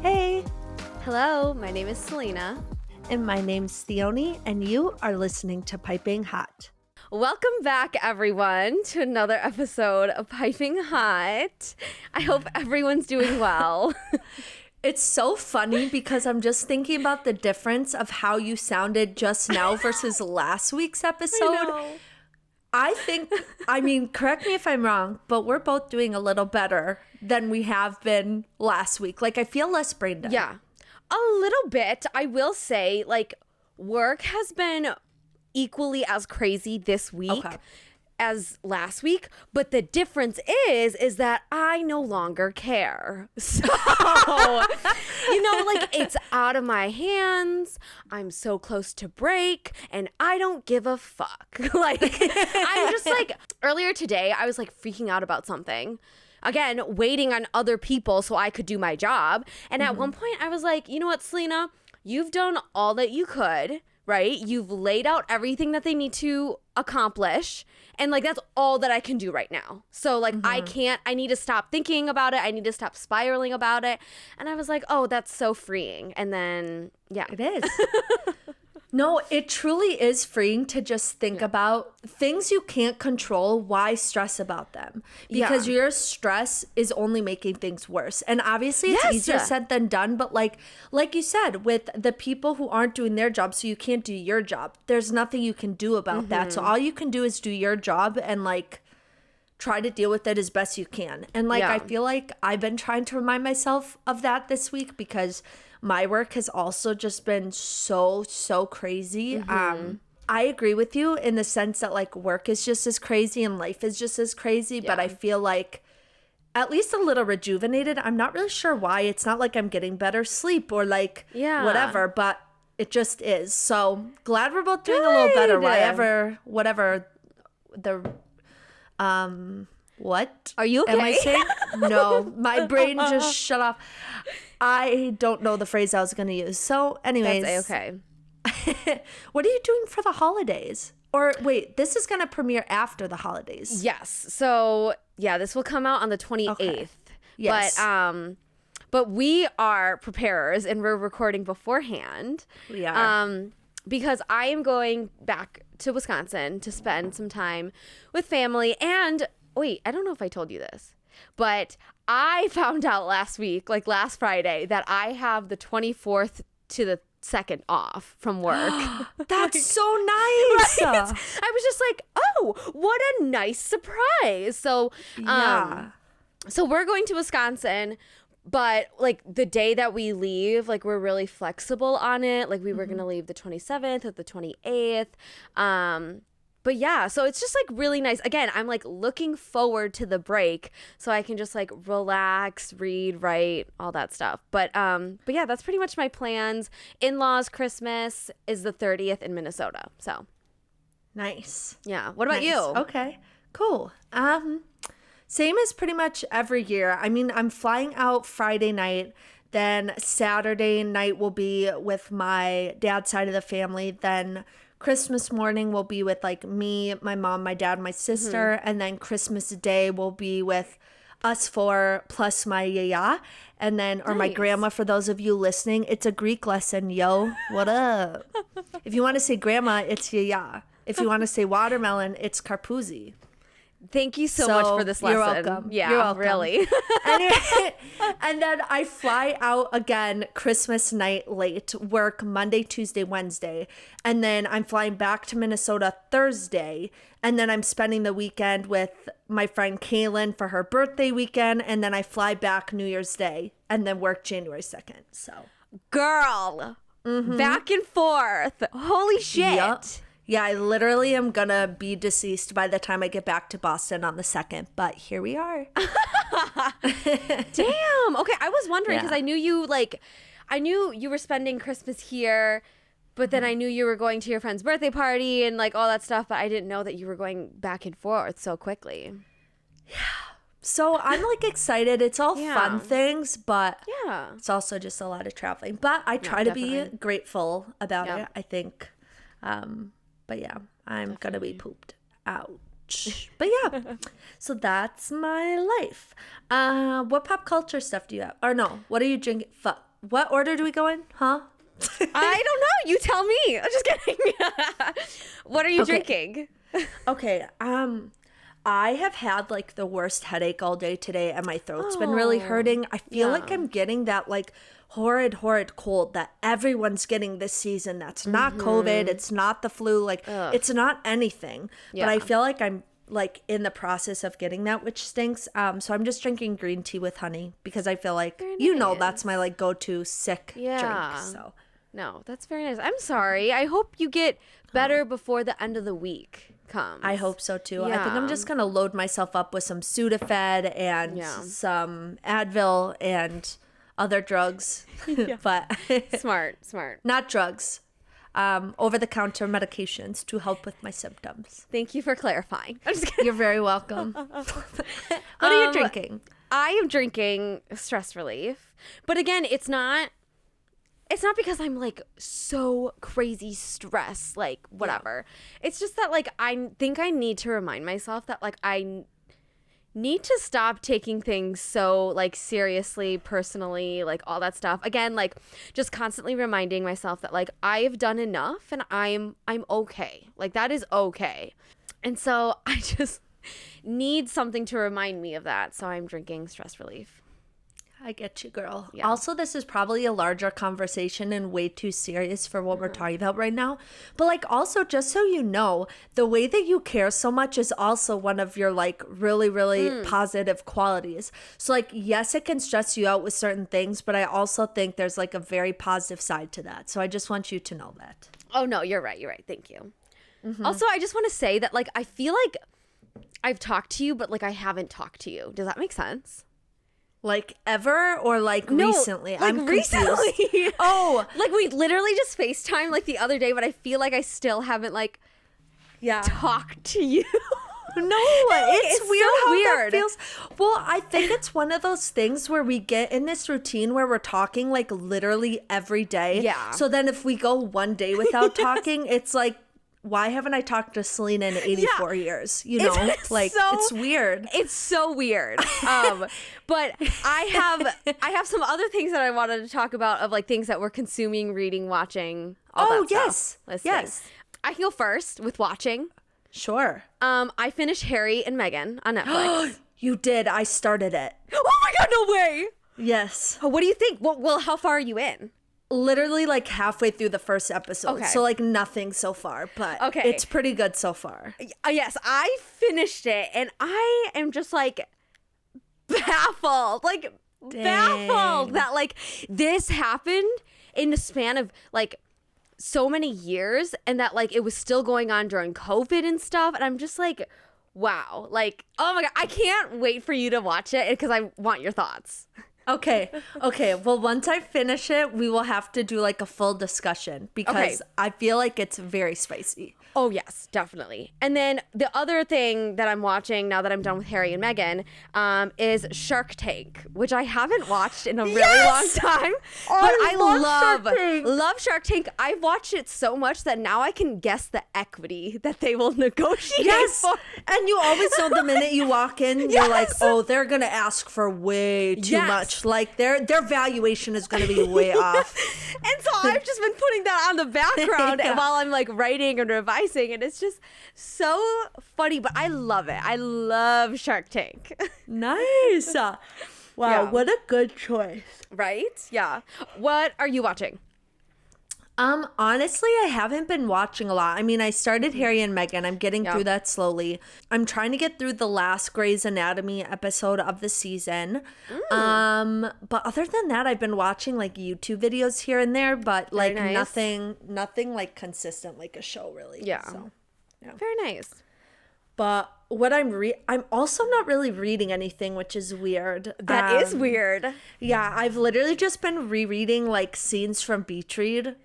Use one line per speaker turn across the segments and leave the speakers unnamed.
Hey,
Hello, my name is Selena.
and my name's Theoni, and you are listening to Piping Hot.
Welcome back, everyone, to another episode of Piping Hot. I hope everyone's doing well.
It's so funny because I'm just thinking about the difference of how you sounded just now versus last week's episode. I mean, correct me if I'm wrong, but we're both doing a little better than we have been last week. Like, I feel less brain dead.
Yeah, a little bit. I will say, like, work has been equally as crazy this week as last week, but the difference is that I no longer care. So, like, it's out of my hands. I'm so close to break, and I don't give a fuck. Like, I'm just like, earlier today, I was like freaking out about something. Again, waiting on other people so I could do my job. And at one point, I was like, you know what, Selena? You've done all that you could, right? You've laid out everything that they need to accomplish. And, like, that's all that I can do right now. So, like, I need to stop thinking about it. I need to stop spiraling about it. And I was like, oh, that's so freeing. And then, yeah.
It is. No, it truly is freeing to just think about things you can't control. Why stress about them? Because your stress is only making things worse. And obviously it's easier said than done. But like you said, with the people who aren't doing their job, so you can't do your job, there's nothing you can do about that. So all you can do is do your job and, like, try to deal with it as best you can. And, like, I feel like I've been trying to remind myself of that this week because my work has also just been so crazy. I agree with you in the sense that, like, work is just as crazy and life is just as crazy, but I feel like at least a little rejuvenated. I'm not really sure why. It's not like I'm getting better sleep or, like, whatever, but it just is. So glad we're both doing a little better. Whatever the what?
Are you okay?
Am I saying? No, my brain just shut off. I don't know the phrase I was going to use. So anyways.
That's okay.
What are you doing for the holidays? Or wait, this is going to premiere after the holidays.
Yes. So, yeah, this will come out on the 28th. Okay.
Yes.
But we are preparers and we're recording beforehand.
We are.
Because I am going back to Wisconsin to spend some time with family. And wait, I don't know if I told you this, but I found out last week, like last Friday, that I have the 24th to the 2nd off from work.
That's so nice.
Right? I was just like, oh, what a nice surprise. So, so we're going to Wisconsin. But, like, the day that we leave, like, we're really flexible on it. Like, we were going to leave the 27th or the 28th. But, yeah, so it's just, like, really nice. Again, I'm, like, looking forward to the break so I can just, like, relax, read, write, all that stuff. But yeah, that's pretty much my plans. In-laws Christmas is the 30th in Minnesota. So.
Nice.
Yeah. What about you?
Okay, cool. Same as pretty much every year. I mean, I'm flying out Friday night. Then Saturday night will be with my dad's side of the family. Then Christmas morning will be with, like, me, my mom, my dad, my sister. And then Christmas Day will be with us four plus my yaya. And then, or my grandma, for those of you listening. It's a Greek lesson, yo. What up? If you want to say grandma, it's yaya. If you want to say watermelon, it's karpoozy.
Thank you so much for this lesson.
You're welcome.
Yeah,
you're welcome.
Really.
Anyway, and then I fly out again Christmas night late, work Monday, Tuesday, Wednesday. And then I'm flying back to Minnesota Thursday. And then I'm spending the weekend with my friend Kaylin for her birthday weekend. And then I fly back New Year's Day and then work January 2nd. So,
girl, back and forth. Holy shit.
Yep. Yeah, I literally am going to be deceased by the time I get back to Boston on the 2nd, but here we are.
Damn. Okay, I was wondering because I knew you were spending Christmas here, but then I knew you were going to your friend's birthday party and, like, all that stuff, but I didn't know that you were going back and forth so quickly.
Yeah. So I'm, like, excited. It's all fun things, but it's also just a lot of traveling. But I try to be grateful about it, I think. But yeah, I'm going to be pooped. Ouch. But yeah, so that's my life. What pop culture stuff do you have? Or no, what are you drinking? What order do we go in? Huh?
I don't know. You tell me. I'm just kidding. What are you drinking?
Okay. I have had like the worst headache all day today, and my throat's been really hurting. I feel like I'm getting that like horrid cold that everyone's getting this season. That's not COVID. It's not the flu. Like it's not anything. But I feel like I'm like in the process of getting that, which stinks. So I'm just drinking green tea with honey because I feel like that's my like go-to sick drink. So
no, that's very nice. I'm sorry. I hope you get better before the end of the week comes.
I hope so too. I think I'm just gonna load myself up with some Sudafed and some Advil and other drugs. But
smart.
Not drugs. Over-the-counter medications to help with my symptoms.
Thank you for clarifying. I'm just kidding.
You're very welcome. What are you drinking?
I am drinking stress relief. But again, it's not because I'm like so crazy stressed, like whatever. It's just that like I think I need to remind myself that like I need to stop taking things so like seriously, personally, like all that stuff. Again, like just constantly reminding myself that like I've done enough and I'm okay. Like that is okay. And so I just need something to remind me of that. So I'm drinking stress relief.
I get you, girl.
Yeah.
Also, this is probably a larger conversation and way too serious for what we're talking about right now. But like also, just so you know, the way that you care so much is also one of your like really, really positive qualities. So like, yes, it can stress you out with certain things, but I also think there's like a very positive side to that. So I just want you to know that.
Oh, no, you're right. Thank you. Also, I just want to say that like, I feel like I've talked to you, but like I haven't talked to you. Does that make sense?
Like ever or like recently?
Like
I'm
recently. Oh, like we literally just FaceTime like the other day, but I feel like I still haven't like talked to you.
No, it's weird
so
how
weird.
that feels. Well, I think it's one of those things where we get in this routine where we're talking like literally every day.
Yeah.
So then if we go one day without talking, it's like, why haven't I talked to Selena in 84 years? You know, it's weird.
It's so weird. But I have some other things that I wanted to talk about of like things that we're consuming, reading, watching. All that stuff.
Yes.
I can go first with watching.
Sure.
I finished Harry and Meghan on Netflix.
You did. I started it.
Oh my God, no way.
Yes.
What do you think? Well, how far are you in?
Literally like halfway through the first episode.
Okay.
So like nothing so far, but it's pretty good so far.
Yes, I finished it and I am just like baffled. Like baffled that like this happened in the span of like so many years and that like it was still going on during COVID and stuff. And I'm just like, wow. Like, oh my God, I can't wait for you to watch it because I want your thoughts.
Okay. Well, once I finish it, we will have to do like a full discussion because I feel like it's very spicy.
Oh, yes, definitely. And then the other thing that I'm watching now that I'm done with Harry and Meghan is Shark Tank, which I haven't watched in a really long time. But I love Shark Tank. I've watched it so much that now I can guess the equity that they will negotiate for.
And you always know the minute you walk in, you're like, oh, they're going to ask for way too much. Like their valuation is going to be way off.
And so I've just been putting that on the background while I'm like writing and revising. And it's just so funny, but I love it. I love Shark Tank.
Nice. Wow, what a good choice.
Right? Yeah. What are you watching?
Honestly, I haven't been watching a lot. I mean, I started Harry and Meghan. I'm getting through that slowly. I'm trying to get through the last Grey's Anatomy episode of the season. But other than that, I've been watching like YouTube videos here and there, but like nothing like consistent like a show really.
Yeah.
So,
very nice.
But what I'm also not really reading anything, which is weird.
That is weird.
Yeah, I've literally just been rereading like scenes from Beach Read.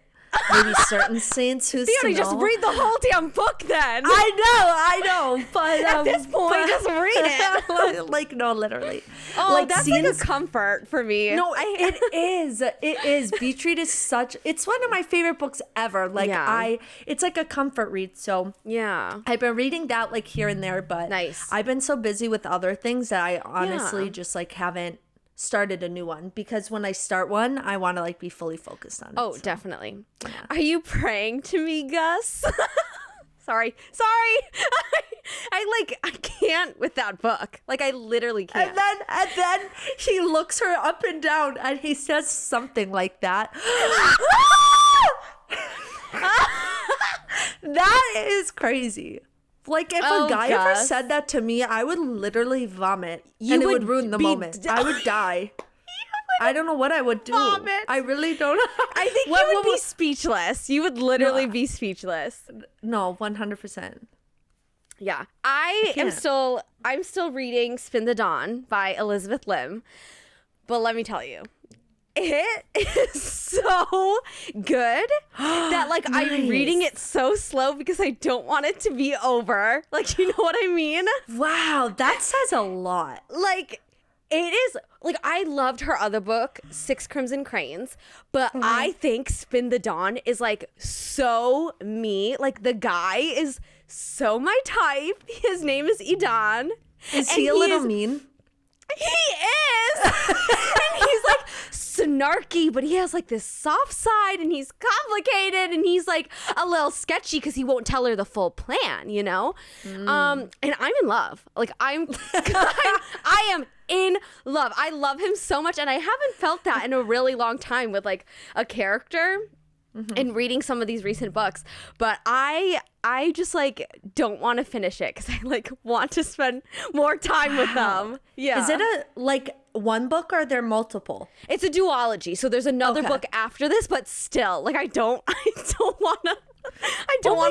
maybe certain saints who's
Theoni,
to
just
know.
read the whole damn book then.
I know, but
At this point, just read it.
Like, no, literally.
Oh,
like,
that's like a comfort for me.
No, it is. It is. Beach Read is it's one of my favorite books ever. Like, it's like a comfort read. So
yeah,
I've been reading that like here and there, but
nice.
I've been so busy with other things that I honestly just like haven't started a new one, because when I start one, I want to like be fully focused on it.
Oh,
so.
definitely.
Yeah.
Are you praying to me, Gus? Sorry. I can't with that book. Like, I literally can't.
And then he looks her up and down and he says something like that. That is crazy. Like, if a guy ever said that to me, I would literally vomit. And it would ruin the moment. I would die. I don't know what I would do.
Vomit.
I really don't know.
I think you would be speechless. You would literally be speechless.
No, 100%.
Yeah. I'm still reading Spin the Dawn by Elizabeth Lim. But let me tell you, it is so good that like
Nice.
I'm reading it so slow because I don't want it to be over. Like, you know what I mean?
Wow, that says a lot.
Like, it is, like, I loved her other book, Six Crimson Cranes, but I think Spin the Dawn is like so me. Like, the guy is so my type. His name is Idan.
Is he a little mean?
He is. And he's like snarky, but he has like this soft side, and he's complicated, and he's like a little sketchy because he won't tell her the full plan, you know? And I'm in love. Like, I am in love. I love him so much, and I haven't felt that in a really long time with like a character. And reading some of these recent books, but I just like don't want to finish it because I like want to spend more time with them. Yeah.
Is it a like one book, or are there multiple?
It's a duology, so there's another book after this, but still, like I don't want to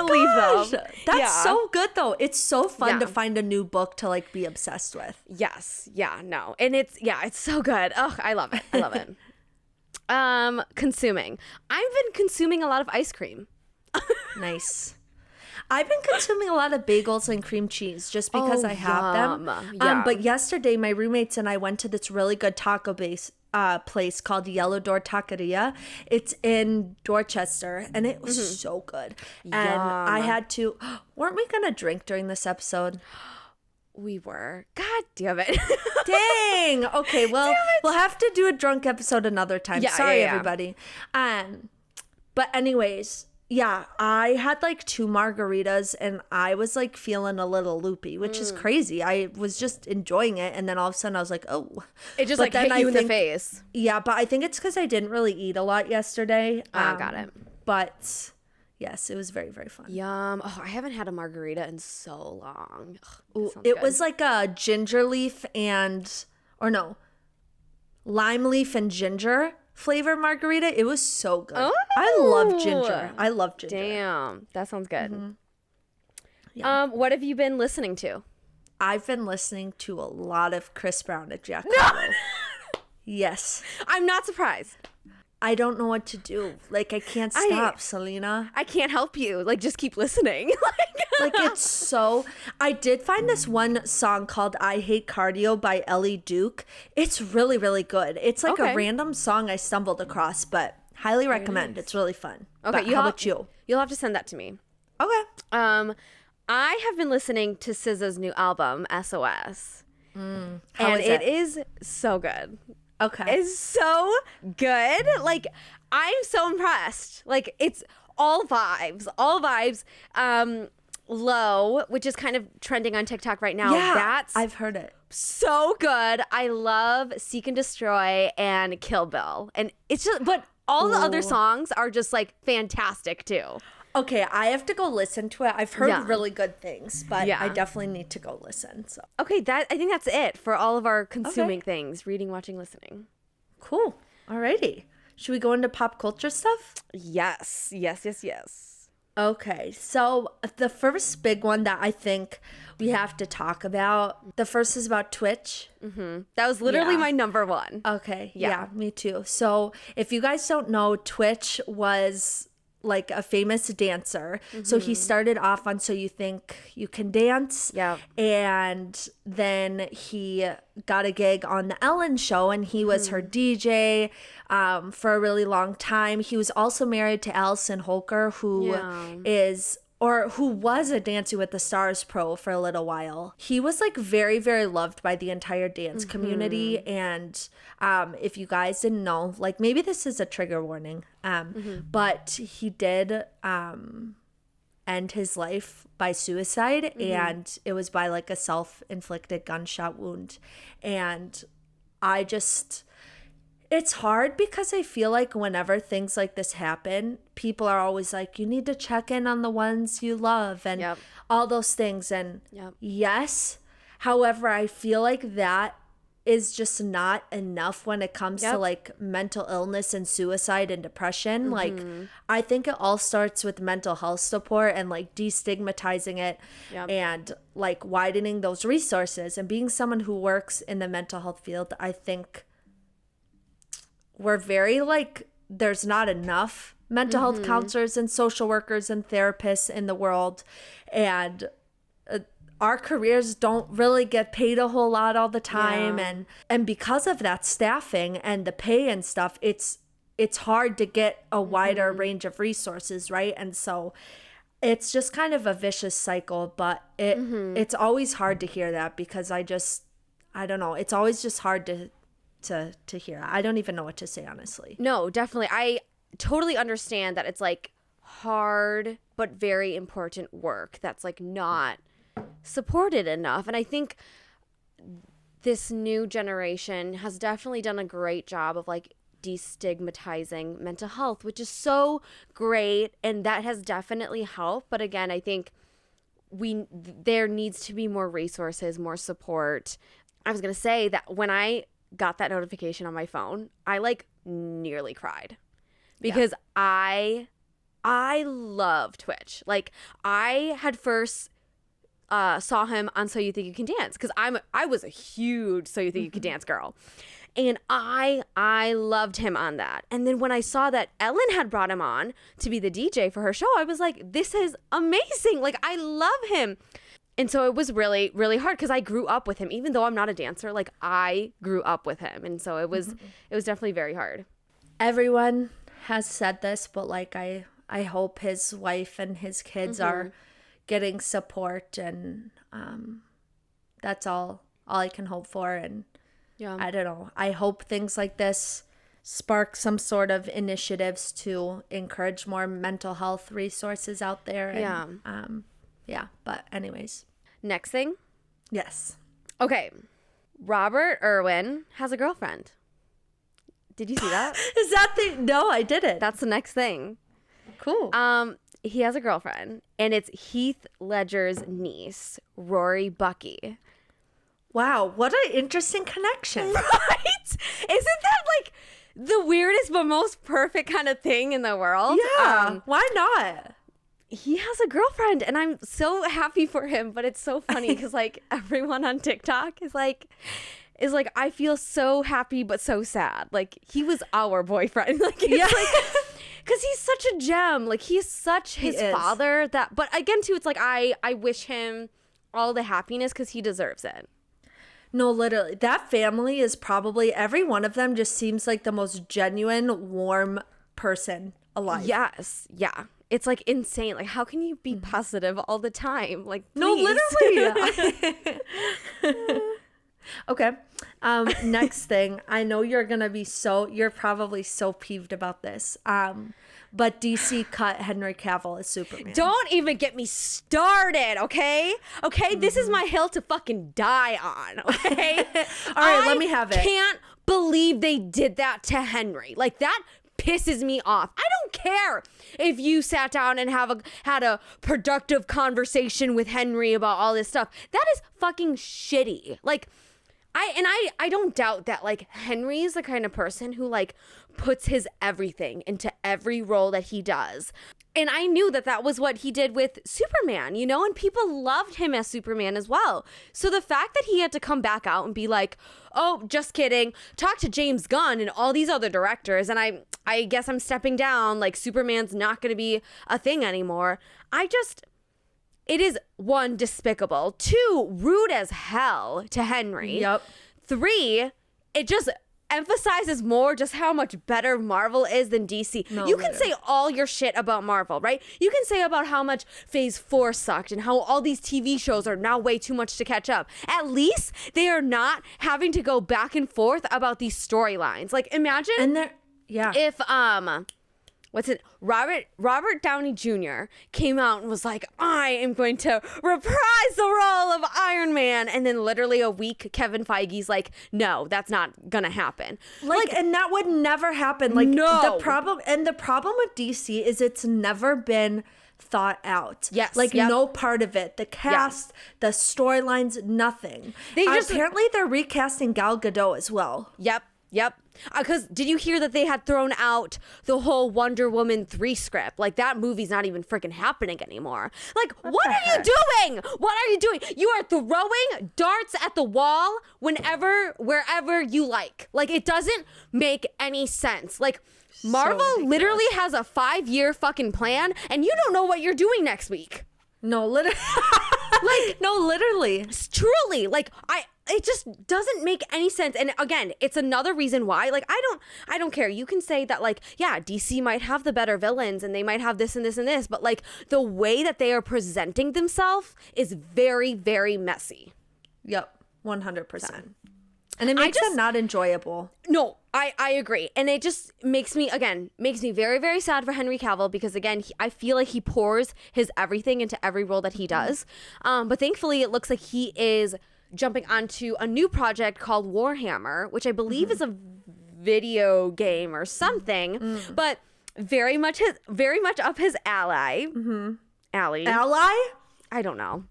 leave them.
That's so good though. It's so fun to find a new book to like be obsessed with.
Yes. Yeah. No. And it's so good. Oh, I love it. I love it. Consuming. I've been consuming a lot of ice cream.
Nice. I've been consuming a lot of bagels and cream cheese just because I have them.
Yeah.
But yesterday, my roommates and I went to this really good taco place called Yellow Door Taqueria. It's in Dorchester, and it was so good. And I had to. Weren't we gonna drink during this episode?
We were. God damn it.
Dang. Okay, well, we'll have to do a drunk episode another time. Sorry, everybody. But anyways, yeah, I had like 2 margaritas and I was like feeling a little loopy, which is crazy. I was just enjoying it, and then all of a sudden I was like, oh.
It just like hit you in the face.
Yeah, but I think it's because I didn't really eat a lot yesterday.
Got it.
But yes, it was very, very fun.
Yum. Oh, I haven't had a margarita in so long. Ugh,
It was like a ginger leaf lime leaf and ginger flavor margarita. It was so good.
Oh.
I love ginger.
Damn. That sounds good.
Mm-hmm. Yeah.
What have you been listening to?
I've been listening to a lot of Chris Brown and Jack Harlow. Yes.
I'm not surprised.
I don't know what to do. Like, I can't stop, Selena.
I can't help you. Like, just keep listening.
Like, it's so... I did find this one song called I Hate Cardio by Ellie Duke. It's really, really good. It's like a random song I stumbled across, but highly recommend. It's really fun. Okay, how about you?
You'll have to send that to me.
Okay.
I have been listening to SZA's new album, SOS.
How is
it is so good.
Okay.
It's so good. Like, I'm so impressed. Like, it's all vibes. Low, which is kind of trending on TikTok right now.
Yeah, I've heard it.
So good. I love Seek and Destroy and Kill Bill. And it's just, but all the other songs are just like fantastic too.
Okay, I have to go listen to it. I've heard really good things, but I definitely need to go listen. So
okay, I think that's it for all of our consuming things: reading, watching, listening.
Cool. Alrighty. Should we go into pop culture stuff?
Yes.
Okay, so the first big one that I think we have to talk about, the first is about Twitch.
That was literally my number one.
Okay, yeah, me too. So if you guys don't know, Twitch was like a famous dancer. So he started off on So You Think You Can Dance.
Yeah.
And then he got a gig on the Ellen Show, and he was her DJ for a really long time. He was also married to Allison Holker, who was a Dancing with the Stars pro for a little while. He was like very, very loved by the entire dance community. And if you guys didn't know, like maybe this is a trigger warning, but he did end his life by suicide, and it was by like a self-inflicted gunshot wound. And it's hard because I feel like whenever things like this happen, people are always like, you need to check in on the ones you love and all those things. And yes, however, I feel like that is just not enough when it comes to like mental illness and suicide and depression. Like, I think it all starts with mental health support and like destigmatizing it and like widening those resources. And being someone who works in the mental health field, I think we're very like, there's not enough mental health counselors and social workers and therapists in the world. And our careers don't really get paid a whole lot all the time. And because of that staffing and the pay and stuff, it's hard to get a wider range of resources, right? And so it's just kind of a vicious cycle, but it's always hard to hear that because I don't know. It's always just hard to hear. I don't even know what to say, honestly.
No, definitely. I totally understand that it's like hard but very important work that's like not supported enough. And I think this new generation has definitely done a great job of like destigmatizing mental health, which is so great, and that has definitely helped. But again, I think there needs to be more resources, more support. I was going to say that when I got that notification on my phone, I like nearly cried because I love Twitch. Like, I had first saw him on So You Think You Can Dance because I was a huge So You Think You Can Dance girl, and I loved him on that. And then when I saw that Ellen had brought him on to be the DJ for her show, I was like, this is amazing. Like, I love him. And so it was really, really hard because I grew up with him. Even though I'm not a dancer, like, I grew up with him. And so it was definitely very hard.
Everyone has said this, but like I hope his wife and his kids are getting support, and that's all I can hope for. And I don't know. I hope things like this spark some sort of initiatives to encourage more mental health resources out there. And, but anyways.
Next thing?
Yes.
Okay. Robert Irwin has a girlfriend. Did you see that?
Is that No, I didn't.
That's the next thing.
Cool.
He has a girlfriend, and it's Heath Ledger's niece, Rory Bucky.
Wow, what an interesting connection.
Right? Isn't that like the weirdest but most perfect kind of thing in the world?
Yeah. Why not?
He has a girlfriend, and I'm so happy for him, but it's so funny because like everyone on TikTok is like, I feel so happy but so sad. Like, he was our boyfriend. Like, it's like, because he's such a gem. Like, he's such his father that, but again too, it's like I wish him all the happiness because he deserves it.
No, literally, that family is probably, every one of them just seems like the most genuine, warm person alive.
Yes. Yeah. It's like insane. Like, how can you be positive all the time? Like, please.
No, literally. Okay. Next thing, I know you're probably so peeved about this. But DC cut Henry Cavil as Superman.
Don't even get me started, okay? Okay, this is my hill to fucking die on, okay?
All right, let me have it.
I can't believe they did that to Henry. Like, that pisses me off. I don't care if you sat down and had a productive conversation with Henry about all this stuff. That is fucking shitty. Like, I don't doubt that, like, Henry is the kind of person who, like, puts his everything into every role that he does. And I knew that that was what he did with Superman, you know, and people loved him as Superman as well. So the fact that he had to come back out and be like, oh, just kidding, talk to James Gunn and all these other directors, and I guess I'm stepping down, like Superman's not going to be a thing anymore. It is 1, despicable, 2, rude as hell to Henry.
Yep.
3, it just emphasizes more just how much better Marvel is than DC.
No,
you can say all your shit about Marvel, right? You can say about how much Phase 4 sucked and how all these TV shows are now way too much to catch up. At least they are not having to go back and forth about these storylines. Like, imagine if what's it? Robert Downey Jr. came out and was like, I am going to reprise the role of Iron Man. And then literally a week, Kevin Feige's like, no, that's not going to happen.
Like, and that would never happen. Like,
no.
The problem with DC is it's never been thought out.
Yes.
Like, no part of it. The cast, the storylines, nothing. Apparently, they're recasting Gal Gadot as well.
Yep. Because did you hear that they had thrown out the whole Wonder Woman 3 script? Like, that movie's not even freaking happening anymore. Like, what are you doing? What are you doing? You are throwing darts at the wall wherever you like. Like, it doesn't make any sense. Like, Marvel literally has a 5-year fucking plan, and you don't know what you're doing next week.
No, literally. Literally.
Truly. Like, it just doesn't make any sense. And again, it's another reason why, like, I don't care. You can say that, like, yeah, DC might have the better villains and they might have this and this and this, but like the way that they are presenting themselves is very, very messy.
Yep. 100%. And it makes it not enjoyable.
No, I agree. And it just makes me very, very sad for Henry Cavill because, again, I feel like he pours his everything into every role that he does. But thankfully, it looks like he is jumping onto a new project called Warhammer, which I believe is a video game or something, but very much up his alley. Alley? I don't know.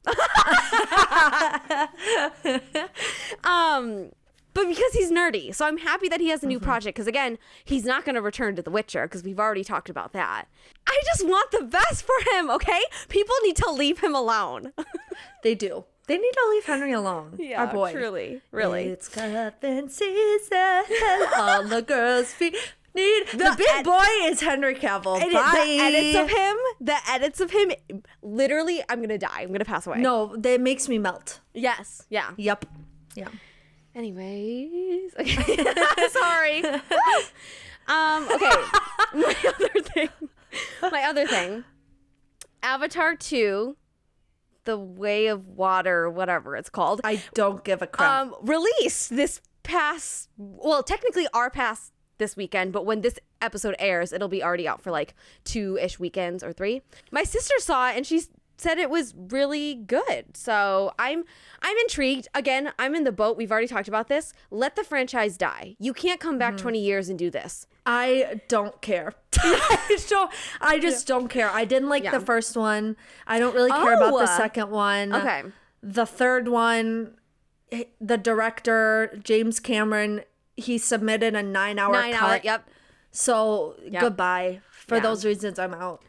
But because he's nerdy, so I'm happy that he has a new project, because again, he's not going to return to The Witcher, because we've already talked about that. I just want the best for him, okay? People need to leave him alone.
They do. They need to leave Henry alone.
Yeah,
our boy.
Truly, really.
It's cuffing season. All the girls' feet need. The big boy is Henry Cavill.
The edits of him, literally, I'm going to die. I'm going to pass away.
No, that makes me melt.
Yes. Yeah.
Yep. Yeah.
Anyways. Okay. Sorry. Okay. My other thing. Avatar 2. The Way of Water, whatever it's called.
I don't give a crap.
Released this past, well, technically our past this weekend, but when this episode airs, it'll be already out for like 2-ish weekends or 3. My sister saw it and she said it was really good. So I'm intrigued. Again, I'm in the boat. We've already talked about this. Let the franchise die. You can't come back 20 years and do this.
I don't care. I just don't care. I didn't like the first one. I don't really care about the second one.
Okay.
The third one, the director, James Cameron, he submitted a 9-hour cut.
Yep.
So goodbye. For those reasons, I'm out.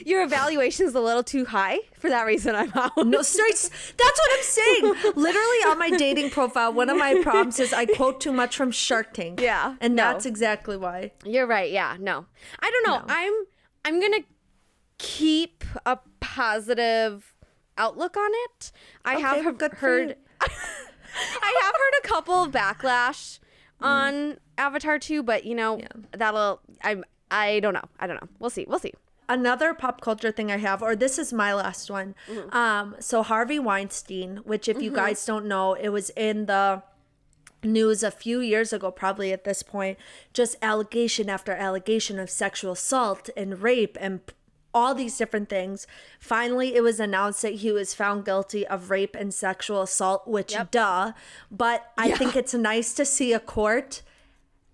Your evaluation is a little too high. For that reason, I'm out.
No, straight. That's what I'm saying. Literally on my dating profile, one of my prompts is I quote too much from Shark Tank.
Yeah.
And that's exactly why.
You're right. Yeah. No. I don't know. No. I'm going to keep a positive outlook on it. I have heard I have heard a couple of backlash on Avatar 2, but I don't know. We'll see.
Another pop culture thing I have, or this is my last one. So Harvey Weinstein, which if you guys don't know, it was in the news a few years ago, probably at this point, just allegation after allegation of sexual assault and rape and all these different things. Finally, it was announced that he was found guilty of rape and sexual assault, which duh. But I think it's nice to see a court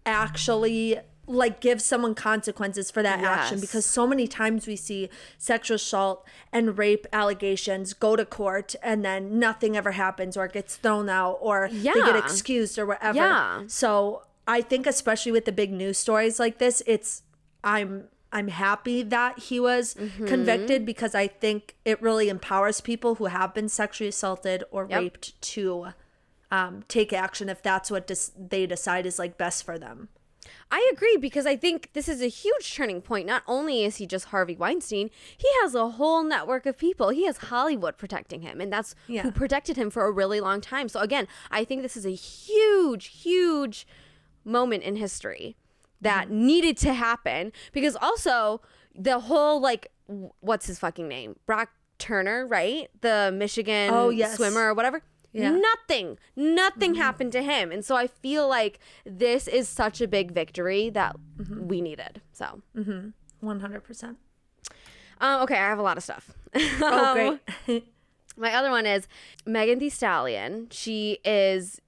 actually like give someone consequences for that action, because so many times we see sexual assault and rape allegations go to court and then nothing ever happens, or it gets thrown out, or they get excused or whatever. So I think especially with the big news stories like this, I'm happy that he was convicted, because I think it really empowers people who have been sexually assaulted or raped to take action if that's what they decide is like best for them.
I agree, because I think this is a huge turning point. Not only is he just Harvey Weinstein, he has a whole network of people. He has Hollywood protecting him, and that's who protected him for a really long time. So again, I think this is a huge, huge moment in history that needed to happen, because also the whole, like, what's his fucking name? Brock Turner, right? The Michigan swimmer or whatever. Yeah. Nothing happened to him. And so I feel like this is such a big victory that we needed. So
100%.
Okay, I have a lot of stuff.
Oh, great.
My other one is Megan Thee Stallion. She is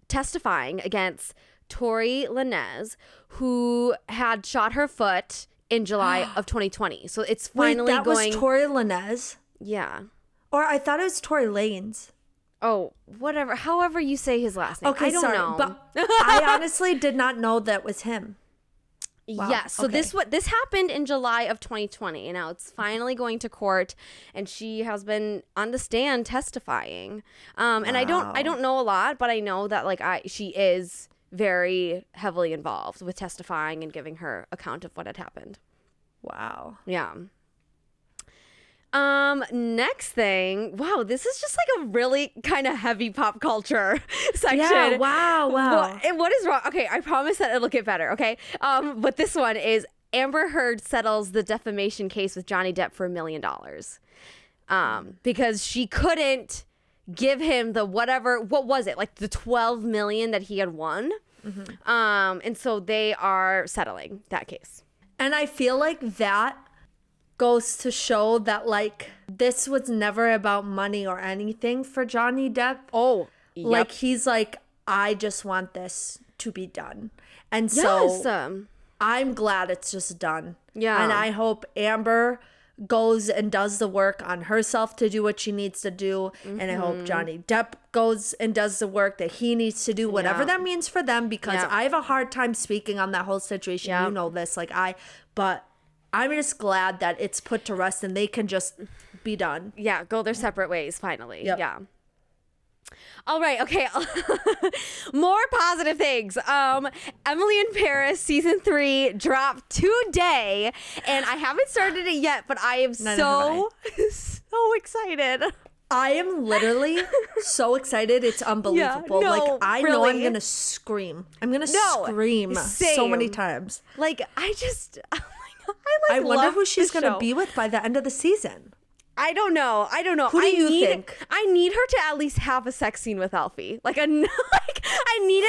testifying against Tory Lanez, who had shot her foot in July of 2020. So it's finally
that
going.
Was Tory Lanez?
Yeah.
Or I thought it was Tory Lanez.
Oh, whatever. However you say his last name.
Okay,
I don't know.
But I honestly did not know that was him. Wow.
Yes. So
okay.
this happened in July of 2020, and now it's finally going to court, and she has been on the stand testifying. And I don't know a lot, but I know that she is very heavily involved with testifying and giving her account of what had happened.
Wow.
Yeah. Next thing, wow, this is just like a really kind of heavy pop culture section.
Yeah, wow.
What is wrong? Okay, I promise that it'll get better, okay? But this one is Amber Heard settles the defamation case with Johnny Depp for $1 million. Because she couldn't give him the what was it? Like the 12 million that he had won. And so they are settling that case.
And I feel like that goes to show that, like, this was never about money or anything for Johnny Depp.
Oh, yep.
Like, he's like, I just want this to be done. And so I'm glad it's just done.
Yeah.
And I hope Amber goes and does the work on herself to do what she needs to do. And I hope Johnny Depp goes and does the work that he needs to do, whatever that means for them, because I have a hard time speaking on that whole situation. You know this, but I'm just glad that it's put to rest and they can just be done.
Yeah, go their separate ways finally.
Yep.
Yeah. All right, okay. More positive things. Emily in Paris season 3 dropped today, and I haven't started it yet, but I am so excited.
I am literally so excited. It's unbelievable. I know I'm going to scream. I'm going to scream so many times.
Like, I just...
I wonder who she's going to be with by the end of the season.
I don't know.
Who do you think?
I need her to at least have a sex scene with Alfie. I need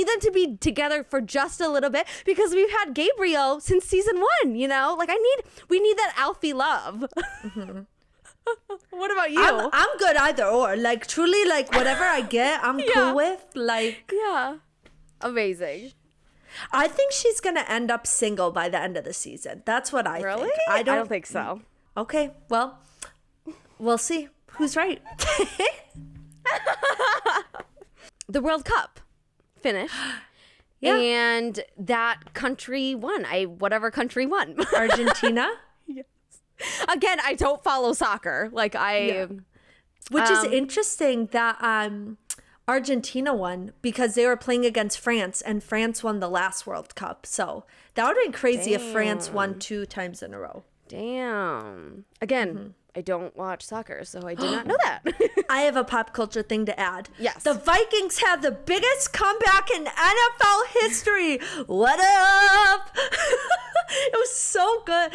them to be together for just a little bit, because we've had Gabriel since season 1, you know? We need that Alfie love. What about you?
I'm good either or. Truly, whatever I get, I'm cool with.
Yeah. Amazing.
I think she's going to end up single by the end of the season. That's what I think.
Really? I don't think so.
Okay, well, we'll see who's right.
The World Cup finished. Yeah. And that country won. Whatever country won.
Argentina?
Yes. Again, I don't follow soccer. Which
is interesting that Argentina won, because they were playing against France, and France won the last World Cup. So that would have been crazy if France won 2 times in a row.
Damn. Again, I don't watch soccer, so I did not know that.
I have a pop culture thing to add.
Yes.
The Vikings had the biggest comeback in NFL history. What up? It was so good.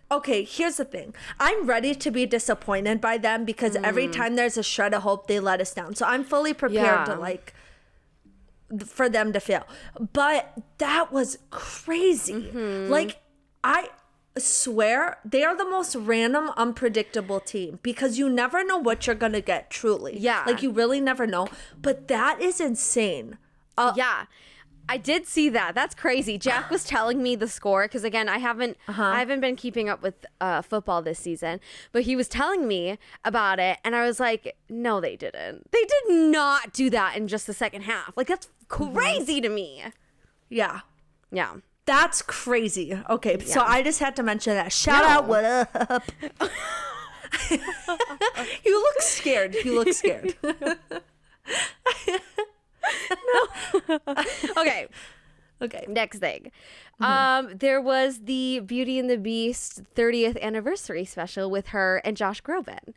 Okay, here's the thing. I'm ready to be disappointed by them, because every time there's a shred of hope, they let us down. So I'm fully prepared to for them to fail. But that was crazy. I swear they are the most random, unpredictable team, because you never know what you're going to get, truly.
Yeah.
You really never know. But that is insane.
Yeah. I did see that. That's crazy. Jack was telling me the score because again, I haven't been keeping up with football this season, but he was telling me about it, and I was like, no, they didn't. They did not do that in just the second half. Like that's crazy to me.
Yeah.
Yeah.
That's crazy. Okay, so I just had to mention that. Shout out, what up? You look scared. You look scared.
No. Okay. Next thing. There was the Beauty and the Beast 30th anniversary special with her and Josh Groban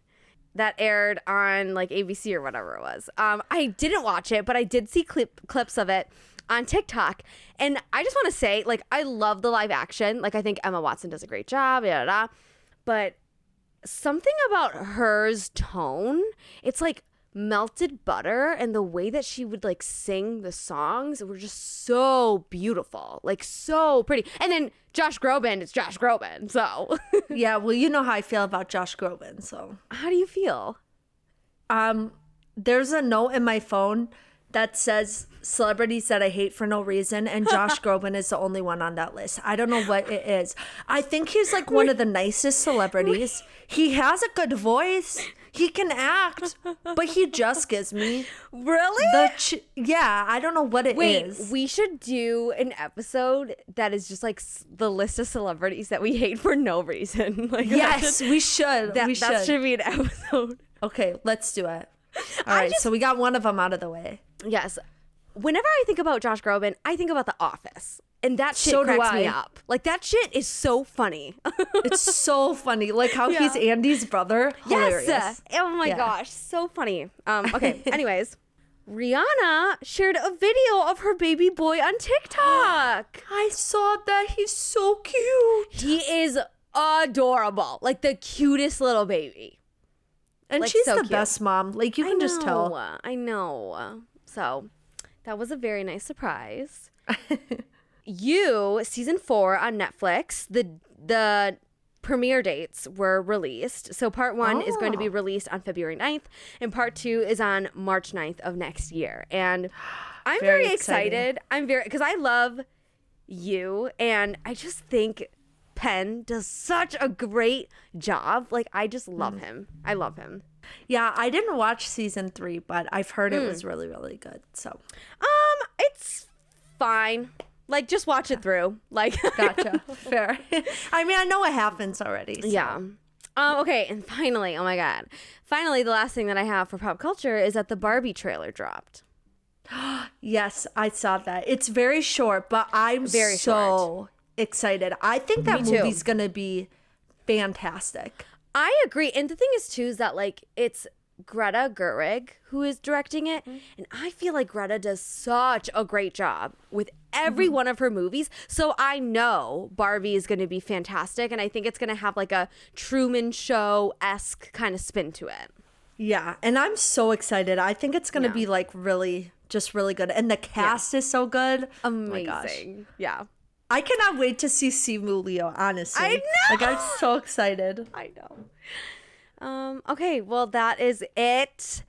that aired on like ABC or whatever it was. I didn't watch it, but I did see clips of it on TikTok. And I just want to say, like, I love the live action. Like, I think Emma Watson does a great job, but something about hers tone, it's like melted butter, and the way that she would like sing the songs were just so beautiful, like so pretty. And then Josh Groban, it's Josh Groban, so
yeah, well, you know how I feel about Josh Groban. So
how do you feel?
There's a note in my phone that says celebrities that I hate for no reason, and Josh Groban is the only one on that list. I don't know what it is. I think he's like one of the nicest celebrities. He has a good voice. He can act, but he just gives me
really
yeah. I don't know what it is.
Wait, we should do an episode that is just like the list of celebrities that we hate for no reason. Like
yes, we should.
That should be an episode.
Okay, let's do it. All right, so we got one of them out of the way.
Yes. Whenever I think about Josh Groban, I think about The Office. And that shit cracks me up. Like, that shit is so funny.
It's so funny. Like how he's Andy's brother. Hilarious.
Yes. Oh my gosh. So funny. Okay. Anyways, Rihanna shared a video of her baby boy on TikTok.
I saw that. He's so cute.
He is adorable. Like the cutest little baby.
And
like,
she's
so
the
cute.
best mom. Like you can just tell.
I know. So that was a very nice surprise. You, season 4 on Netflix, the premiere dates were released. So part 1 is going to be released on February 9th, and part 2 is on March 9th of next year. And I'm very excited. Because I love You, and I just think Penn does such a great job. Like, I just love him. I love him.
Yeah, I didn't watch season 3, but I've heard it was really, really good. So,
it's fine. Like, just watch it through. Like,
gotcha. Fair. I mean, I know what happens already. So.
Yeah. Okay, and finally, oh my God. Finally, the last thing that I have for pop culture is that the Barbie trailer dropped.
Yes, I saw that. It's very short, but I'm
very short.
Excited. I think that movie's going to be fantastic.
I agree. And the thing is, too, is that, like, it's Greta Gerwig who is directing it, and I feel like Greta does such a great job with every one of her movies, so I know Barbie is going to be fantastic, and I think it's going to have like a Truman Show-esque kind of spin to it.
Yeah, and I'm so excited. I think it's going to be like really good, and the cast is so good.
Amazing.
Oh my gosh.
Yeah.
I cannot wait to see Simu Liu, honestly.
I know.
Like, I'm so excited.
I know. Okay, well, that is it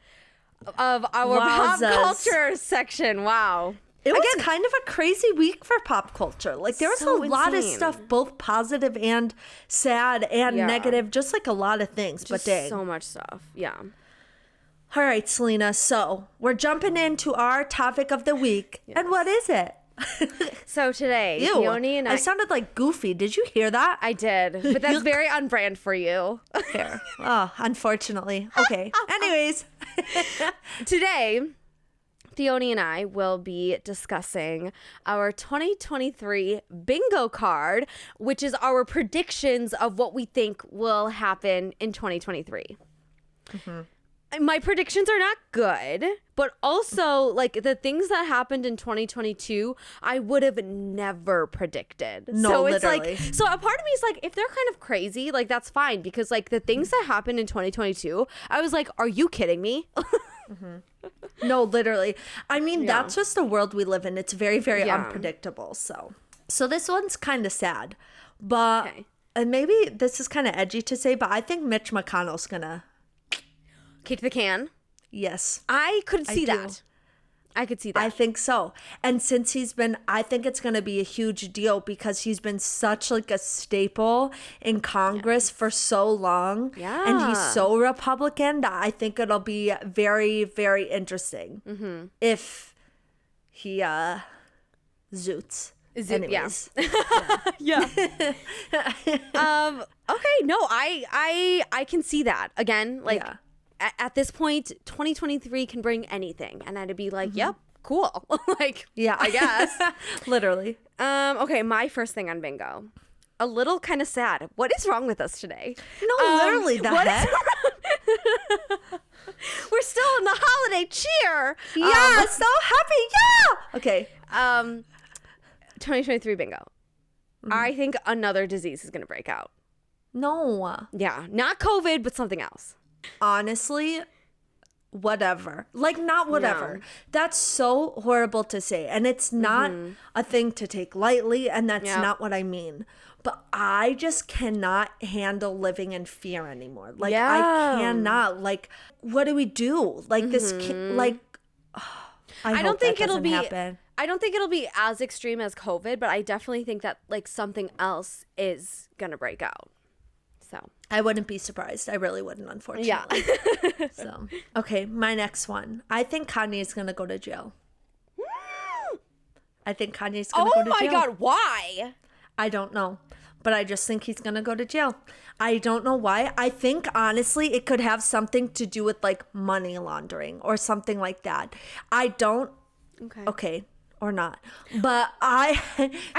of our pop culture section. Wow.
It was kind of a crazy week for pop culture. Like, there was a lot of stuff, both positive and sad and negative, just like a lot of things. But dang.
So much stuff. Yeah.
All right, Selena. So we're jumping into our topic of the week. Yes. And what is it?
So today, Theoni and I
sounded like goofy. Did you hear that?
I did, but that's very on brand for you.
Fair. Oh, unfortunately. Okay. Anyways,
today, Theoni and I will be discussing our 2023 bingo card, which is our predictions of what we think will happen in 2023. Mm-hmm. My predictions are not good, but also like the things that happened in 2022, I would have never predicted.
No,
so
literally.
It's like, so a part of me is like, if they're kind of crazy, like that's fine, because like the things that happened in 2022, I was like, are you kidding me?
No, literally. I mean, that's just the world we live in. It's very, very unpredictable. So this one's kind of sad, but and maybe this is kind of edgy to say, but I think Mitch McConnell's gonna
kick the can.
Yes,
I could see that. I could see that.
I think so. And since I think it's going to be a huge deal because he's been such like a staple in Congress for so long.
Yeah.
And he's so Republican that I think it'll be very, very interesting if he zoots. Anyways.
Yeah. Okay. No, I can see that. Again, like at this point, 2023 can bring anything. And I'd be like, yep, cool. Like,
yeah,
I guess.
Literally.
Okay, my first thing on bingo. A little kind of sad. What is wrong with us today?
No, literally, the heck?
We're still in the holiday cheer.
Yeah, so happy. Yeah. Okay.
2023 bingo. I think another disease is going to break out.
No.
Yeah, not COVID, but something else.
Honestly, whatever. Like, not whatever.
Yeah.
That's so horrible to say. And it's not a thing to take lightly. And that's not what I mean. But I just cannot handle living in fear anymore. Like, I cannot. Like, what do we do? Like, this kid, like, I don't think it'll be happen.
I don't think it'll be as extreme as COVID, but I definitely think that like something else is gonna break out. So
I wouldn't be surprised. I really wouldn't, unfortunately. Yeah. So okay, my next one. I think Kanye's gonna go to jail. I think Kanye's gonna go to jail.
Oh my God, why?
I don't know. But I just think he's gonna go to jail. I don't know why. I think honestly it could have something to do with like money laundering or something like that. I don't Okay. Or not. But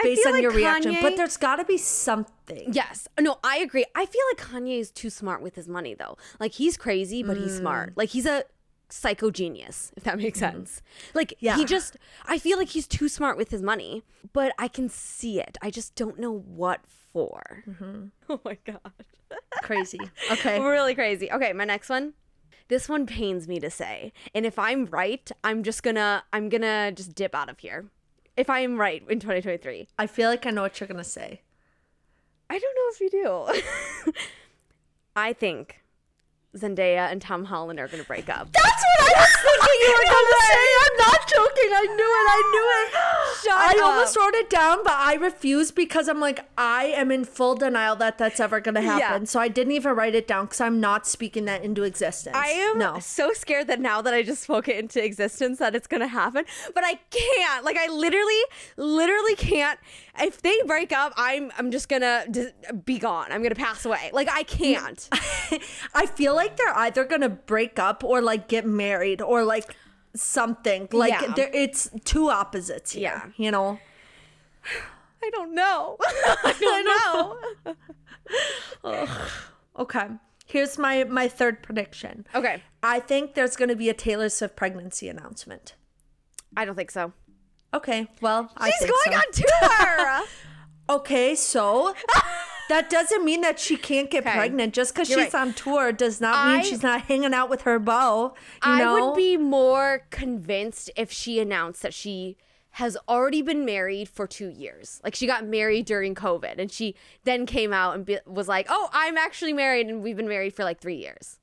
based on your reaction, but there's got to be something.
Yes. No, I agree. I feel like Kanye is too smart with his money, though. Like, he's crazy, but he's smart. Like, he's a psycho genius, if that makes sense. Like, I feel like he's too smart with his money, but I can see it. I just don't know what for. Oh, my God.
Crazy. Okay.
Really crazy. Okay, my next one. This one pains me to say. And if I'm right, I'm gonna just dip out of here. If I'm right in 2023.
I feel like I know what you're gonna say.
I don't know if you do. I think Zendaya and Tom Holland are gonna break up.
That's what I was thinking you were gonna say. I'm not joking. I knew it. I almost wrote it down, but I refused because I'm like, I am in full denial that that's ever gonna happen. So I didn't even write it down because I'm not speaking that into existence.
I am so scared that now that I just spoke it into existence that it's gonna happen, but I can't. Like, I literally can't. If they break up, I'm just gonna be gone. I'm gonna pass away. Like, I can't.
I feel like they're either gonna break up or like get married or like something. Like it's two opposites here, you know?
I don't know. I don't know.
Okay. Here's my third prediction.
Okay.
I think there's gonna be a Taylor Swift pregnancy announcement.
I don't think so.
Okay, well, I think
She's going on tour.
Okay, so that doesn't mean that she can't get pregnant. Just because she's on tour does not mean she's not hanging out with her beau.
I would be more convinced if she announced that she has already been married for 2 years. Like, she got married during COVID, and she then came out and was like, "Oh, I'm actually married, and we've been married for like 3 years."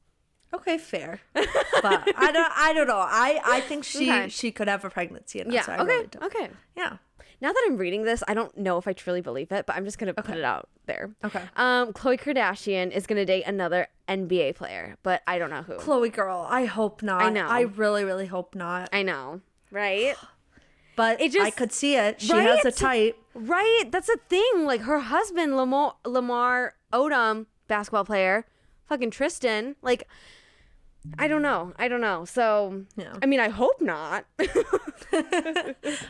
Okay, fair. But I don't know. I think she could have a pregnancy announcement.
Yeah. Okay.
Really don't.
Okay.
Yeah.
Now that I'm reading this, I don't know if I truly believe it, but I'm just gonna put it out there.
Okay.
Khloe Kardashian is gonna date another NBA player, but I don't know who.
Khloe girl, I hope not.
I know.
I really, really hope not.
I know. Right?
But I could see it. She has a type.
Right? That's the thing. Like, her husband, Lamar Odom, basketball player, fucking Tristan, like, I don't know. So, I mean, I hope not.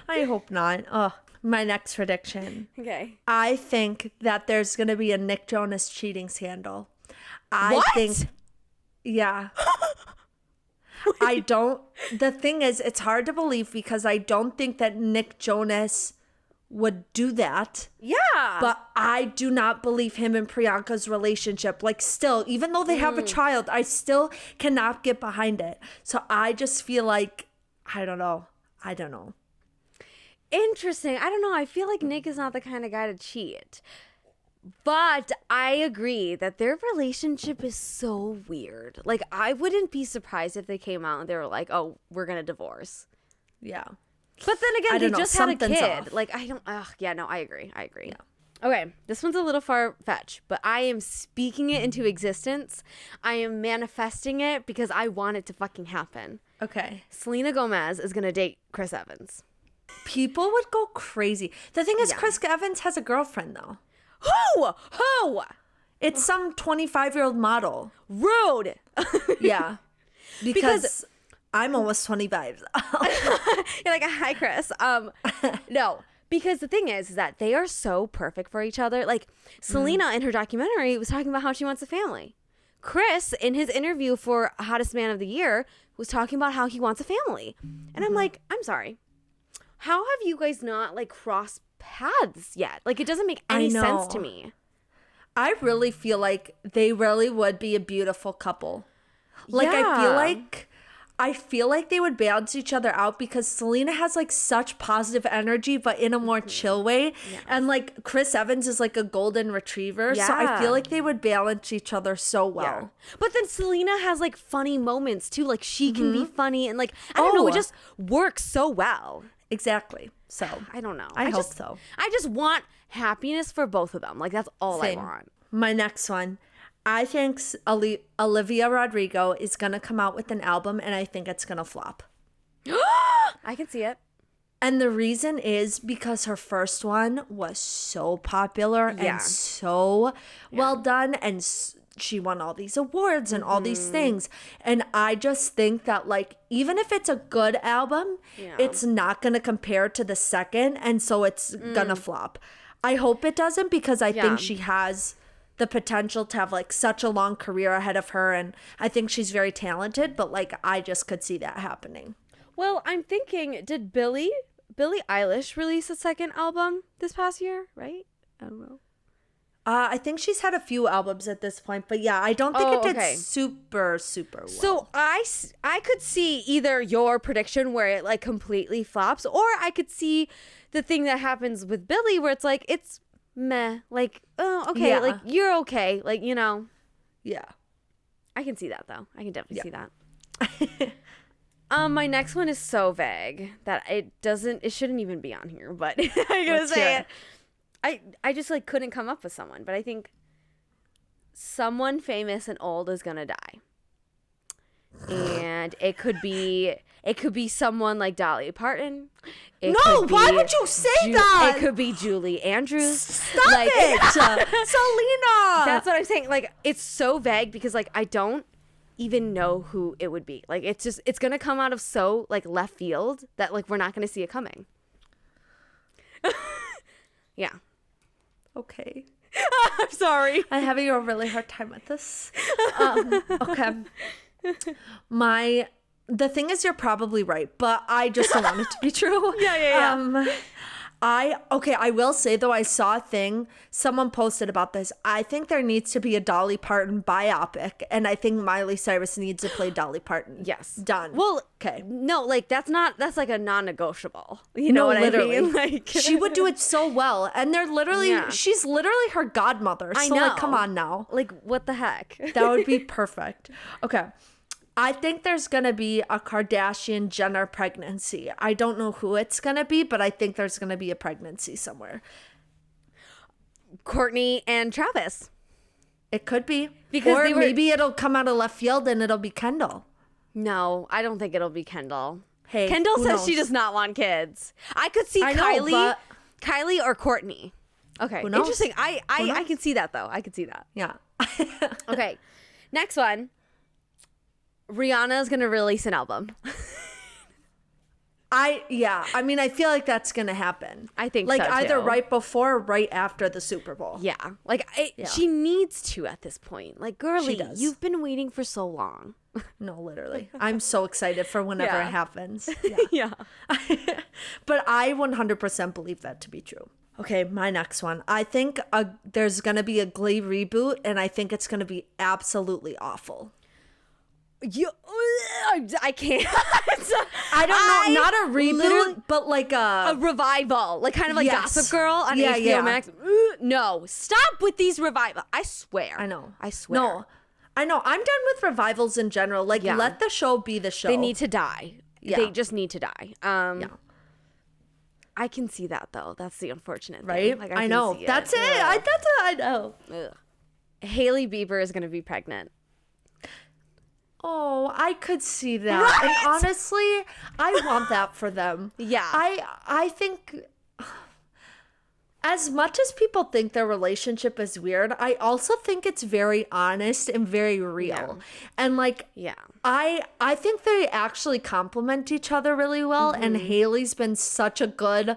I hope not. Oh, my next prediction.
Okay.
I think that there's going to be a Nick Jonas cheating scandal. Yeah. The thing is, it's hard to believe because I don't think that Nick Jonas would do that.
Yeah.
But I do not believe him and Priyanka's relationship. Like, still, even though they have a child, I still cannot get behind it. So I just feel like, I don't know.
Interesting. I don't know. I feel like Nick is not the kind of guy to cheat. But I agree that their relationship is so weird. Like, I wouldn't be surprised if they came out and they were like, "Oh, we're going to divorce."
Yeah.
But then again, they just had a
something's
kid.
off.
Like, I don't, yeah, no, I agree. Yeah. Okay, this one's a little far-fetched, but I am speaking it into existence. I am manifesting it because I want it to fucking happen.
Okay.
Selena Gomez is going to date Chris Evans.
People would go crazy. The thing is, Chris Evans has a girlfriend, though.
Who?
It's some 25-year-old model.
Rude.
Yeah. Because I'm almost 25.
You're like, hi, Chris. No. Because the thing is that they are so perfect for each other. Like, Selena in her documentary was talking about how she wants a family. Chris, in his interview for Hottest Man of the Year, was talking about how he wants a family. And I'm like, I'm sorry. How have you guys not, like, crossed paths yet? Like, it doesn't make any sense to me.
I really feel like they really would be a beautiful couple. Like, I feel like they would balance each other out because Selena has like such positive energy, but in a more chill way. Yes. And like Chris Evans is like a golden retriever. Yeah. So I feel like they would balance each other so well.
Yeah. But then Selena has like funny moments too. Like she can be funny and like, I don't know, it just works so well.
Exactly. So
I don't know.
I hope so.
I just want happiness for both of them. Like that's all
Same.
I want.
My next one. I think Olivia Rodrigo is going to come out with an album and I think it's going to flop.
I can see it.
And the reason is because her first one was so popular and so well done. And she won all these awards and all these things. And I just think that like, even if it's a good album, it's not going to compare to the second. And so it's going to flop. I hope it doesn't because I think she has the potential to have like such a long career ahead of her, and I think she's very talented, but like I just could see that happening.
Well, I'm thinking, did Billie Eilish release a second album this past year, right? I don't know.
I think she's had a few albums at this point, but yeah, I don't think it did super well.
So I could see either your prediction where it like completely flops, or I could see the thing that happens with Billie where it's like it's meh, like, oh, okay, like, you're okay, like, you know.
Yeah. I
can see that, though. I can definitely see that. My next one is so vague that it shouldn't even be on here, but I'm gonna say it. I just, like, couldn't come up with someone, but I think someone famous and old is gonna die. And it could be someone like Dolly Parton.
Why would you say that?
It could be Julie Andrews.
Stop it! Selena!
That's what I'm saying. Like, it's so vague because, like, I don't even know who it would be. Like, it's going to come out of so, like, left field that, like, we're not going to see it coming. Yeah.
Okay.
I'm sorry.
I'm having a really hard time with this. Okay. The thing is, you're probably right, but I just don't want it to be true.
Yeah.
I will say though, I saw a thing, someone posted about this. I think there needs to be a Dolly Parton biopic, and I think Miley Cyrus needs to play Dolly Parton.
Yes.
Done.
Well,
okay.
No, like that's like a non-negotiable. You know what
literally.
I mean? Like
she would do it so well, and they're literally, she's literally her godmother. So I know. Like, come on now.
Like, what the heck?
That would be perfect. Okay. I think there's going to be a Kardashian Jenner pregnancy. I don't know who it's going to be, but I think there's going to be a pregnancy somewhere.
Kourtney and Travis.
It could be. Or maybe it'll come out of left field and it'll be Kendall.
No, I don't think it'll be Kendall.
Hey,
Kendall says she does not want kids. I could see Kylie or Kourtney. Okay, interesting. I can see that though. I can see that.
Yeah.
Okay, next one. Rihanna is going to release an album.
I mean, I feel like that's going to happen.
I think
like
so,
either
too.
right before or right after the Super Bowl.
Yeah. Like she needs to at this point. Like, girlie, you've been waiting for so long.
No, literally. I'm so excited for whenever it happens.
Yeah.
But I 100% believe that to be true. Okay, my next one. I think there's going to be a Glee reboot, and I think it's going to be absolutely awful.
I can't.
I don't know. Not a reboot, but like
a revival, like kind of like Gossip Girl on HBO Max. No, stop with these revival. I swear.
I know.
I swear.
No, I know. I'm done with revivals in general. Like, let the show be the show.
They need to die. they just need to die.
Yeah.
I can see that though. That's the unfortunate thing.
Right?
Like,
I know. That's it. That's what I know.
Ugh. Hailey Bieber is going to be pregnant.
Oh, I could see that.
Right?
And honestly, I want that for them.
Yeah.
I think as much as people think their relationship is weird, I also think it's very honest and very real.
Yeah.
And like,
Yeah.
I think they actually complement each other really well. And Hailey's been such a good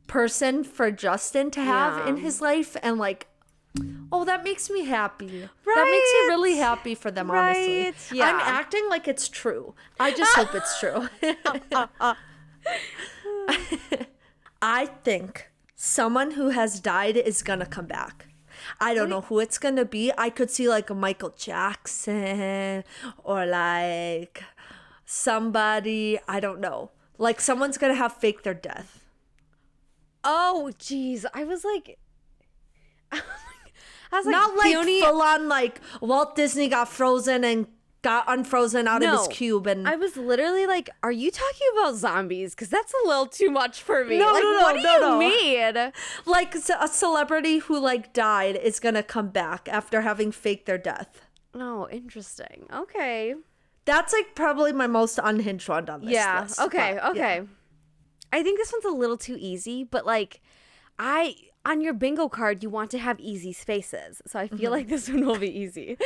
person for Justin to have in his life. And like, oh, that makes me happy. That makes me really happy for them, honestly.
Yeah.
I'm acting like it's true. I just hope it's true. I think someone who has died is going to come back. I don't know who it's going to be. I could see like a Michael Jackson or like somebody, I don't know. Like someone's going to have faked their death.
Oh, geez. I was like,
Not like
Theoni,
full on like Walt Disney got frozen and got unfrozen out of his cube. And
I was literally like, are you talking about zombies? Because that's a little too much for me.
No,
like,
no,
what do you
no.
mean?
like a celebrity who like died is going to come back after having faked their death.
Oh, interesting. Okay.
That's like probably my most unhinged one on this list.
Okay.
But,
okay.
yeah.
I think this one's a little too easy, but like on your bingo card, you want to have easy spaces. So I feel like this one will be easy.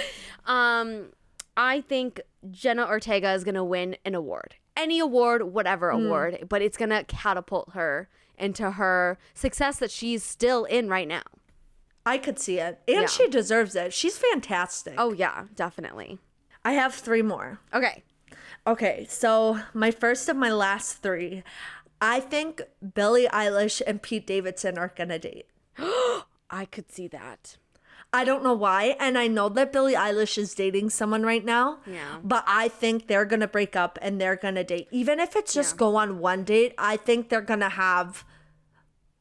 I think Jenna Ortega is going to win an award. Any award, whatever award, but it's going to catapult her into her success that she's still in right now.
I could see it. And she deserves it. She's fantastic.
Oh, yeah, definitely.
I have 3 more.
Okay.
Okay, so my first of my last 3. I think Billie Eilish and Pete Davidson are going to date.
I could see that.
I don't know why, and I know that Billie Eilish is dating someone right now.
Yeah.
But I think they're gonna break up and they're gonna date. Even if it's just go on one date, I think they're gonna have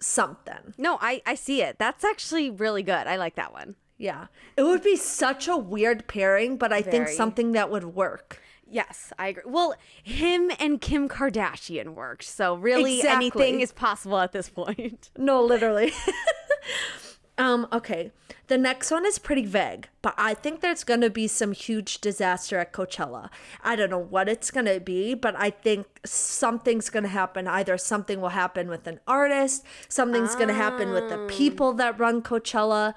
something.
No, I see it. That's actually really good. I like that one.
Yeah. It would be such a weird pairing, but I think
Very.
something that would work.
Yes, I agree. Well, him and Kim Kardashian worked, so really
Exactly.
anything is possible at this point.
No, literally. Okay. The next one is pretty vague, but I think there's going to be some huge disaster at Coachella. I don't know what it's going to be, but I think something's going to happen. Either something will happen with an artist, something's going to happen with the people that run Coachella.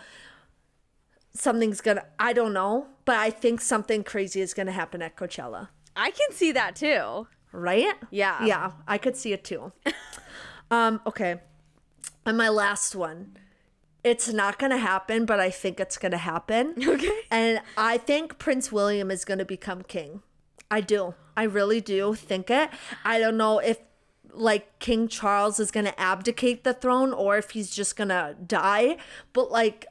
Something's going to, I don't know, but I think something crazy is going to happen at Coachella.
I can see that too.
Right?
Yeah.
Yeah, I could see it too. Okay. And my last one. It's not going to happen, but I think it's going to happen.
Okay.
And I think Prince William is going to become king. I do. I really do think it. I don't know if like King Charles is going to abdicate the throne or if he's just going to die. But like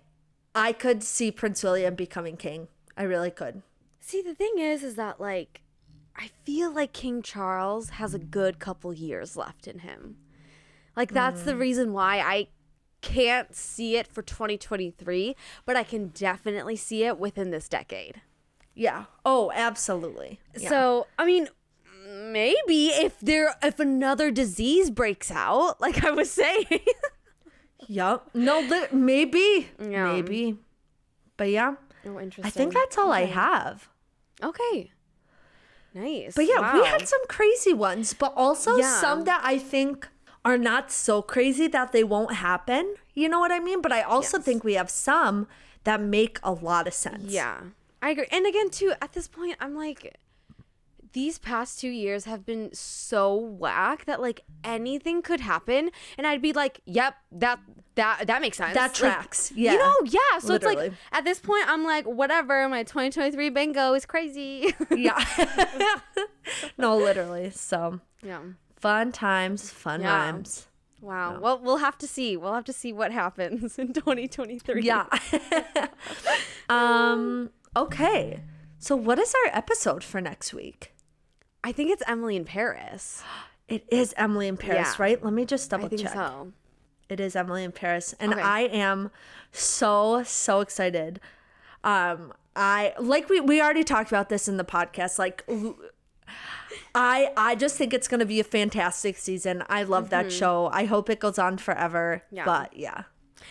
I could see Prince William becoming king. I really could.
See, the thing is that like I feel like King Charles has a good couple years left in him. Like that's the reason why I can't see it for 2023, but I can definitely see it within this decade.
Yeah. Oh, absolutely. Yeah.
So, I mean, maybe if another disease breaks out, like I was saying.
Yep. No, maybe.
Yeah.
Maybe. But yeah.
Oh, interesting.
I think that's all I have.
Okay. Nice.
But yeah,
wow.
we had some crazy ones, but also some that I think are not so crazy that they won't happen. You know what I mean? But I also think we have some that make a lot of sense.
Yeah, I agree. And again, too, at this point, I'm like, these past 2 years have been so whack that like anything could happen. And I'd be like, yep, that makes sense.
That tracks.
Like,
yeah.
You know, yeah. So
Literally.
it's like, at this point, I'm like, whatever, my 2023 bingo is crazy.
Yeah. No, literally. So
Yeah.
fun times, fun
Yeah.
rhymes.
Wow. Well, we'll have to see. We'll have to see what happens in 2023.
Yeah. Okay. So what is our episode for next week?
I think it's Emily in Paris.
It is Emily in Paris,
Yeah.
right? Let me just double
I think
check.
so.
It is Emily in Paris. And
Okay.
I am so excited. I like we already talked about this in the podcast. Like I just think it's going to be a fantastic season. I love that show. I hope it goes on forever.
Yeah.
But yeah.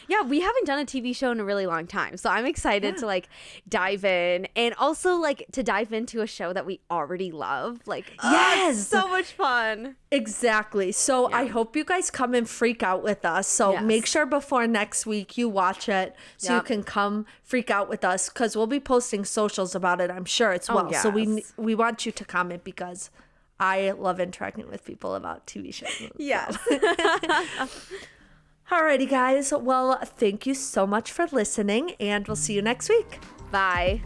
Yeah, we haven't done a TV show in a really long time. So I'm excited to like dive in, and also like to dive into a show that we already love. Like,
yes,
so much fun.
Exactly. So I hope you guys come and freak out with us. So make sure before next week you watch it so you can come freak out with us, because we'll be posting socials about it, I'm sure, as well. So we want you to comment, because I love interacting with people about TV shows.
Yes.
Alrighty, guys. Well, thank you so much for listening, and we'll see you next week.
Bye.